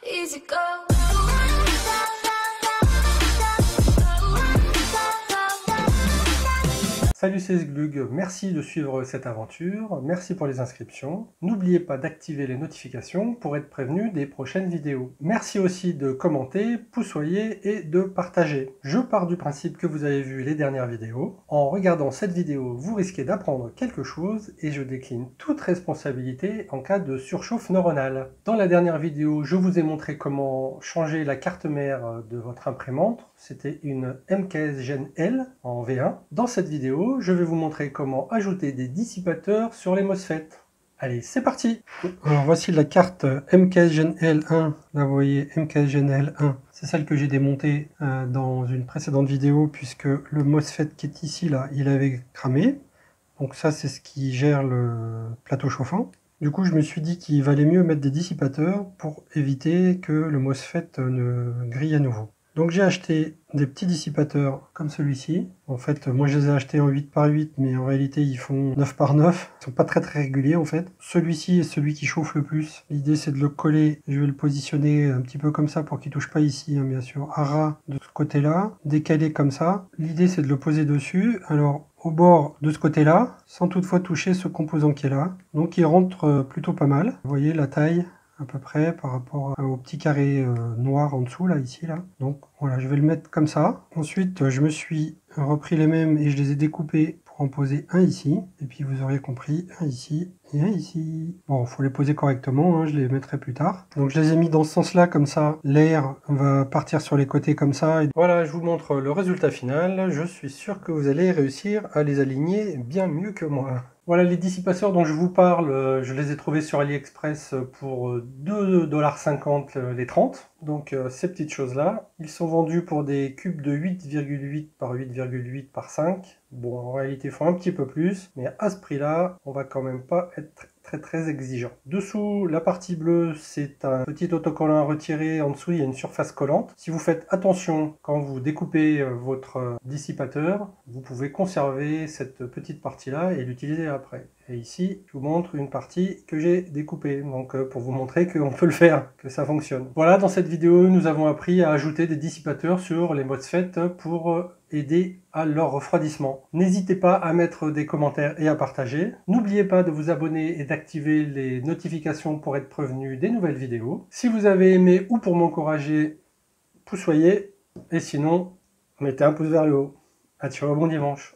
Easy go. Salut, c'est Sglug, merci de suivre cette aventure, merci pour les inscriptions. N'oubliez pas d'activer les notifications pour être prévenu des prochaines vidéos. Merci aussi de commenter, poussoyer et de partager. Je pars du principe que vous avez vu les dernières vidéos. En regardant cette vidéo, vous risquez d'apprendre quelque chose et je décline toute responsabilité en cas de surchauffe neuronale. Dans la dernière vidéo, je vous ai montré comment changer la carte mère de votre imprimante. C'était une MKS Gen L en V1. Dans cette vidéo, je vais vous montrer comment ajouter des dissipateurs sur les MOSFET. Allez, c'est parti! Alors voici la carte MKS Gen L1. Là vous voyez MKS Gen L1. C'est celle que j'ai démontée dans une précédente vidéo puisque le MOSFET qui est ici, là, il avait cramé. Donc ça, c'est ce qui gère le plateau chauffant. Du coup, je me suis dit qu'il valait mieux mettre des dissipateurs pour éviter que le MOSFET ne grille à nouveau. Donc j'ai acheté des petits dissipateurs comme celui-ci. En fait, moi je les ai achetés en 8 par 8, mais en réalité ils font 9 par 9. Ils sont pas très réguliers en fait. Celui-ci est celui qui chauffe le plus. L'idée c'est de le coller. Je vais le positionner un petit peu comme ça pour qu'il touche pas ici, hein, bien sûr. À ras de ce côté-là, décalé comme ça. L'idée c'est de le poser dessus. Alors au bord de ce côté-là, sans toutefois toucher ce composant qui est là. Donc il rentre plutôt pas mal. Vous voyez la taille à peu près par rapport au petit carré noir en dessous, là, ici, là. Donc voilà, je vais le mettre comme ça. Ensuite, je me suis repris les mêmes et je les ai découpés pour en poser un ici. Et puis vous auriez compris, un ici et un ici. Bon, il faut les poser correctement, hein, je les mettrai plus tard. Donc je les ai mis dans ce sens-là, comme ça, l'air va partir sur les côtés comme ça. Et voilà, je vous montre le résultat final. Je suis sûr que vous allez réussir à les aligner bien mieux que moi. Voilà, les dissipateurs dont je vous parle, je les ai trouvés sur AliExpress pour 2,50 $ les 30. Donc ces petites choses-là. Ils sont vendus pour des cubes de 8,8 par 8,8 par 5. Bon, en réalité, il faut un petit peu plus, mais à ce prix-là, on va quand même pas être très exigeant. Dessous, la partie bleue, c'est un petit autocollant à retirer. En dessous, il y a une surface collante. Si vous faites attention quand vous découpez votre dissipateur, vous pouvez conserver cette petite partie-là et l'utiliser après. Et ici, je vous montre une partie que j'ai découpée, donc pour vous montrer qu'on peut le faire, que ça fonctionne. Voilà, dans cette vidéo, nous avons appris à ajouter des dissipateurs sur les MOSFET pour aider à leur refroidissement. N'hésitez pas à mettre des commentaires et à partager. N'oubliez pas de vous abonner et d'activer les notifications pour être prévenu des nouvelles vidéos. Si vous avez aimé ou pour m'encourager, poussoyez. Et sinon, mettez un pouce vers le haut. À ciao, bon dimanche.